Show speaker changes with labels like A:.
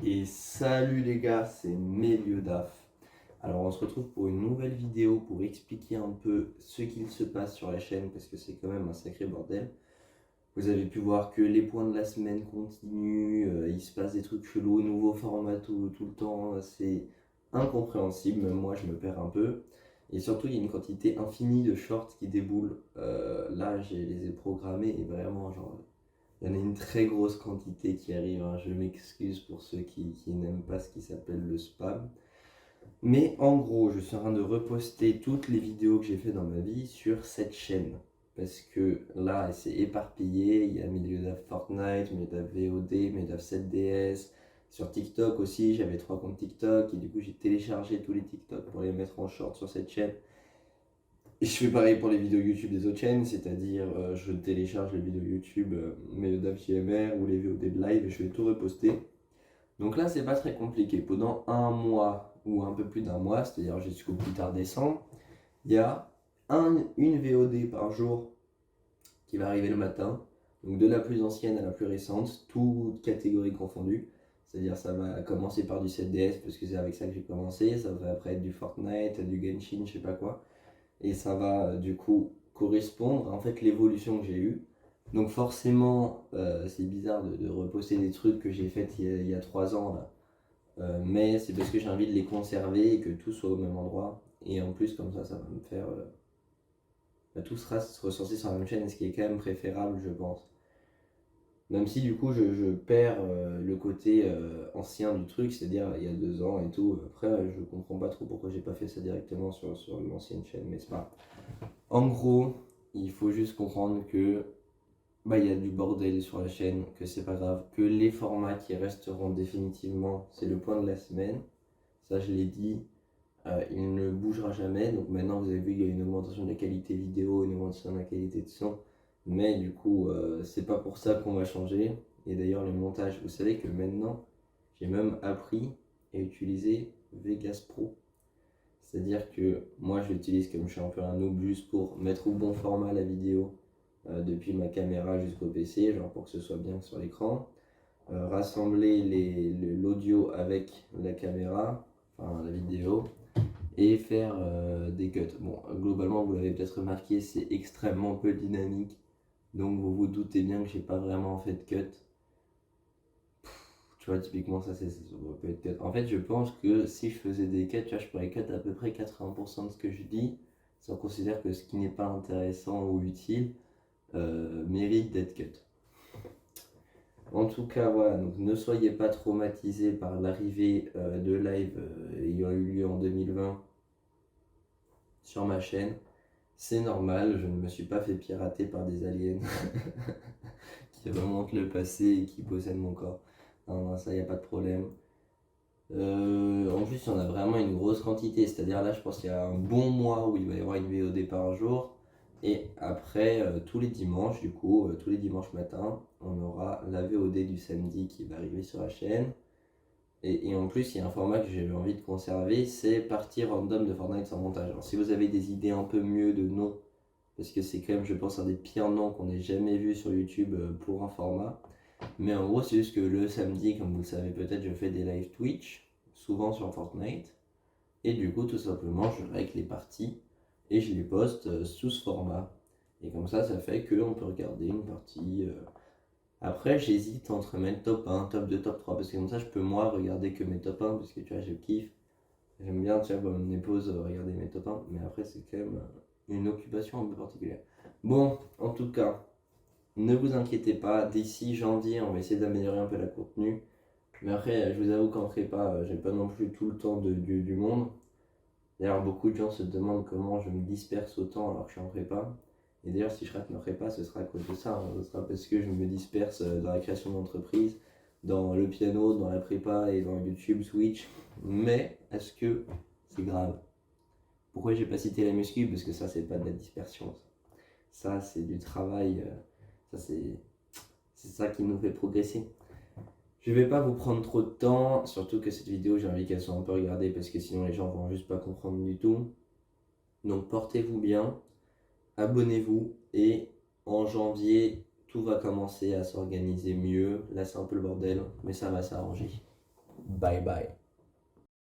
A: Et salut les gars, c'est Meliodaf. Alors on se retrouve pour une nouvelle vidéo pour expliquer un peu ce qu'il se passe sur la chaîne parce que c'est quand même un sacré bordel. Vous avez pu voir que les points de la semaine continuent, il se passe des trucs chelous, nouveaux formats tout le temps, c'est incompréhensible, même moi je me perds un peu. Et surtout il y a une quantité infinie de shorts qui déboulent. Là je les ai programmés et vraiment genre il y en a une très grosse quantité qui arrive, hein. Je m'excuse pour ceux qui n'aiment pas ce qui s'appelle le spam. Mais en gros, je suis en train de reposter toutes les vidéos que j'ai fait dans ma vie sur cette chaîne. Parce que là, c'est éparpillé. Il y a milieu d'AF Fortnite, milieu d'AF VOD, milieu d'AF 7DS. Sur TikTok aussi, j'avais 3 comptes TikTok. Et du coup, j'ai téléchargé tous les TikTok pour les mettre en short sur cette chaîne. Et je fais pareil pour les vidéos YouTube des autres chaînes, c'est-à-dire je télécharge les vidéos YouTube, mes JMR ou les VOD de live et je vais tout reposter. Donc là, c'est pas très compliqué. Pendant un mois ou un peu plus d'un mois, c'est-à-dire jusqu'au plus tard décembre, il y a une VOD par jour qui va arriver le matin. Donc de la plus ancienne à la plus récente, toutes catégories confondues. C'est-à-dire ça va commencer par du 7DS parce que c'est avec ça que j'ai commencé. Ça va après être du Fortnite, du Genshin, je sais pas quoi. Et ça va du coup correspondre à en fait l'évolution que j'ai eue. Donc forcément, c'est bizarre de reposter des trucs que j'ai fait il y a 3 ans là. Mais c'est parce que j'ai envie de les conserver et que tout soit au même endroit. Et en plus, comme ça va me faire. Tout sera recensé sur la même chaîne, ce qui est quand même préférable, je pense. Même si du coup, je perds le côté ancien du truc, c'est-à-dire il y a 2 ans et tout. Après, je comprends pas trop pourquoi j'ai pas fait ça directement sur l'ancienne chaîne, mais c'est pas. En gros, il faut juste comprendre que il y a du bordel sur la chaîne, que c'est pas grave, que les formats qui resteront définitivement, c'est le point de la semaine. Ça, je l'ai dit, il ne bougera jamais. Donc maintenant, vous avez vu, il y a une augmentation de la qualité vidéo, une augmentation de la qualité de son. Mais du coup, c'est pas pour ça qu'on va changer. Et d'ailleurs, le montage, vous savez que maintenant, j'ai même appris à utiliser Vegas Pro. C'est-à-dire que moi, je l'utilise comme je suis un peu un noob juste pour mettre au bon format la vidéo depuis ma caméra jusqu'au PC, genre pour que ce soit bien sur l'écran. Rassembler l'audio avec la caméra, enfin la vidéo, et faire des cuts. Bon, globalement, vous l'avez peut-être remarqué, c'est extrêmement peu dynamique, donc vous vous doutez bien que j'ai pas vraiment fait de cut. Tu vois, typiquement, ça peut être cut. En fait, je pense que si je faisais des cuts, tu vois, je pourrais cut à peu près 80% de ce que je dis, si on considère que ce qui n'est pas intéressant ou utile mérite d'être cut. En tout cas, voilà, donc ne soyez pas traumatisés par l'arrivée de live ayant eu lieu en 2020 sur ma chaîne. C'est normal, je ne me suis pas fait pirater par des aliens qui remontent le passé et qui possèdent mon corps. Non, non, ça, y a pas de problème. En plus, il y en a vraiment une grosse quantité, c'est-à-dire là, je pense qu'il y a un bon mois où il va y avoir une VOD par jour. Et après, tous les dimanches, du coup, tous les dimanches matin, on aura la VOD du samedi qui va arriver sur la chaîne. Et en plus, il y a un format que j'ai envie de conserver, c'est partie random de Fortnite sans montage. Alors, si vous avez des idées un peu mieux de noms, parce que c'est quand même, je pense, un des pires noms qu'on ait jamais vu sur YouTube pour un format. Mais en gros, c'est juste que le samedi, comme vous le savez peut-être, je fais des live Twitch, souvent sur Fortnite. Et du coup, tout simplement, je règle les parties et je les poste sous ce format. Et comme ça fait qu'on peut regarder une partie. Après, j'hésite entre mettre top 1, top 2, top 3, parce que comme ça, je peux moi regarder que mes top 1, parce que tu vois, je kiffe. J'aime bien, tu vois, mes pauses, regarder mes top 1, mais après, c'est quand même une occupation un peu particulière. Bon, en tout cas, ne vous inquiétez pas, d'ici janvier, on va essayer d'améliorer un peu la contenu. Mais après, je vous avoue qu'en prépa, j'ai pas non plus tout le temps du monde. D'ailleurs, beaucoup de gens se demandent comment je me disperse autant alors que je suis en prépa. Et d'ailleurs, si je rate ma prépa, ce sera à cause de ça, hein. Ce sera parce que je me disperse dans la création d'entreprise, dans le piano, dans la prépa et dans YouTube, Switch. Mais est-ce que c'est grave? Pourquoi j'ai pas cité la muscu? Parce que ça, c'est pas de la dispersion. Ça, c'est du travail. Ça, c'est ça qui nous fait progresser. Je vais pas vous prendre trop de temps, surtout que cette vidéo, j'ai envie qu'elle soit un peu regardée parce que sinon les gens vont juste pas comprendre du tout. Donc portez-vous bien, abonnez-vous et en janvier, tout va commencer à s'organiser mieux. Là, c'est un peu le bordel, mais ça va s'arranger. Bye bye.